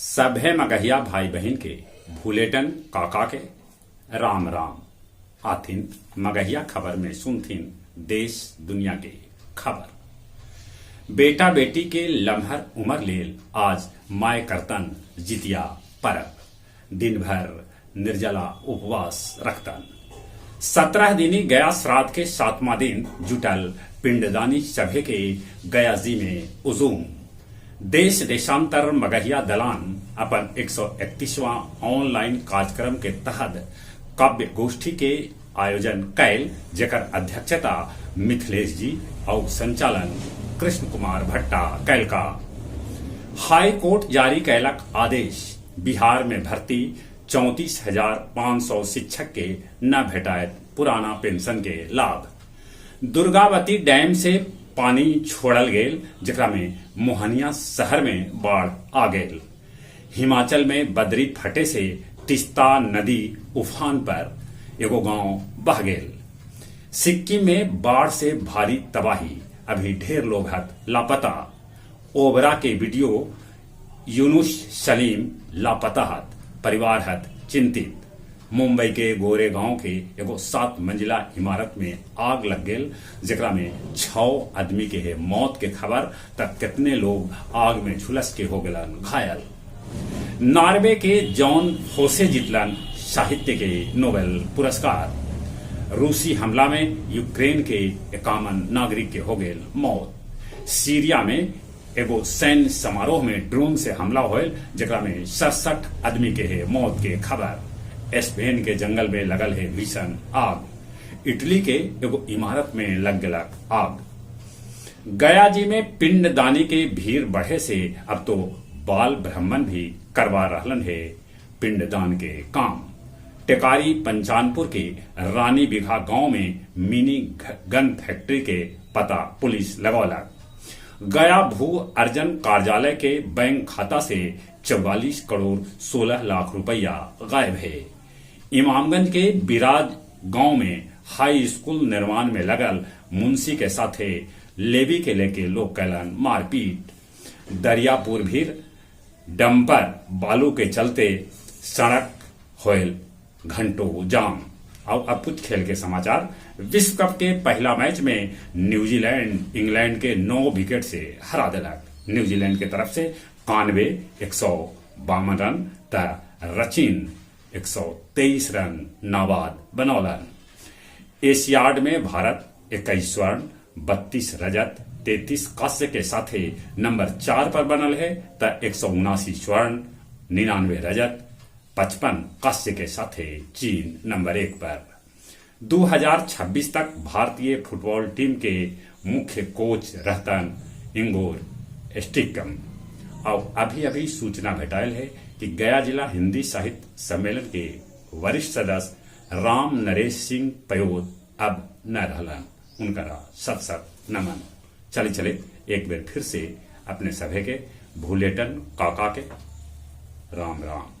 सभे मगहिया भाई बहन के भूलेटन काका के राम राम आथिन मगहिया खबर में सुनथिन देश दुनिया के खबर। बेटा बेटी के लम्हर उमर लेल आज माय करतन जितिया परब। दिन भर निर्जला उपवास रखतन। 17 दिनी गया श्राद्ध के 7वां दिन जुटल पिंडदानी सभे के गया जी में उजूम। देश देशांतर मगहिया दलान अपन 131वां ऑनलाइन कार्यक्रम के तहत काव्य गोष्ठी के आयोजन कैल, जेकर अध्यक्षता मिथिलेश जी और संचालन कृष्ण कुमार भट्टा कैल का। हाई कोर्ट जारी कैलक आदेश, बिहार में भर्ती 34,500 शिक्षक के न भेटायत पुराना पेंशन के लाभ। दुर्गावती डैम से पानी छोड़ल गेल, जेकरा में मोहनिया शहर में बाढ़ आ गेल। हिमाचल में बदरी फटे से तिस्ता नदी उफान पर एगो गांव बह गेल। सिक्किम में बाढ़ से भारी तबाही, अभी ढेर लोग हत लापता। ओबरा के वीडियो यूनुस सलीम लापता हत, परिवार हत चिंतित। मुंबई के गोरे गांव के एगो 7 मंजिला इमारत में आग लग गेल, जेकरा में 6 आदमी के मौत के खबर, तक कितने लोग आग में झुलस के हो गलन घायल। नॉर्वे के जॉन फोसे जीतलन साहित्य के नोबेल पुरस्कार। रूसी हमला में यूक्रेन के 51 नागरिक के हो गेल मौत। सीरिया में एगो सैन्य समारोह में ड्रोन से हमला होल, जेकरा में 67 आदमी के मौत के खबर। स्पेन के जंगल में लगल है भीषण आग। इटली के एगो इमारत में लग गलक आग। गया जी में पिंडदानी के भीड़ बढ़े से अब तो बाल ब्राह्मण भी करवा रहलन है पिंडदान के काम। टेकारी पंचानपुर के रानी बिघा गांव में मिनी गन फैक्ट्री के पता पुलिस लगौलक। गया भू अर्जन कार्यालय के बैंक खाता से 44 करोड़ 16 लाख रुपया गायब है। इमामगंज के बिराज गांव में हाई स्कूल निर्माण में लगल मुंशी के साथे लेवी के लेके लोग कैलन मारपीट। दरियापुर भी डंपर बालू के चलते सड़क होल घंटों जाम। और अब कुछ खेल के समाचार। विश्व कप के पहला मैच में न्यूजीलैंड इंग्लैंड के 9 विकेट से हरा दिलक। न्यूजीलैंड की तरफ से 91 152 रन त रचिन 123 रन नाबाद बनौलन। एशियाड में भारत 21 स्वर्ण 32 रजत 33 कांस्य के साथे नंबर 4 पर बनल है त 179 स्वर्ण 99 रजत 55 कांस्य के साथे चीन नंबर 1 पर। 2026 तक भारतीय फुटबॉल टीम के मुख्य कोच रहतन इंगोर स्टिकम। और अभी सूचना भेटायल है कि गया जिला हिंदी साहित्य सम्मेलन के वरिष्ठ सदस्य राम नरेश सिंह पयोद अब न रहलन। उनका सत नमन। चले एक बार फिर से अपने सभे के भूलेटन काका के राम राम।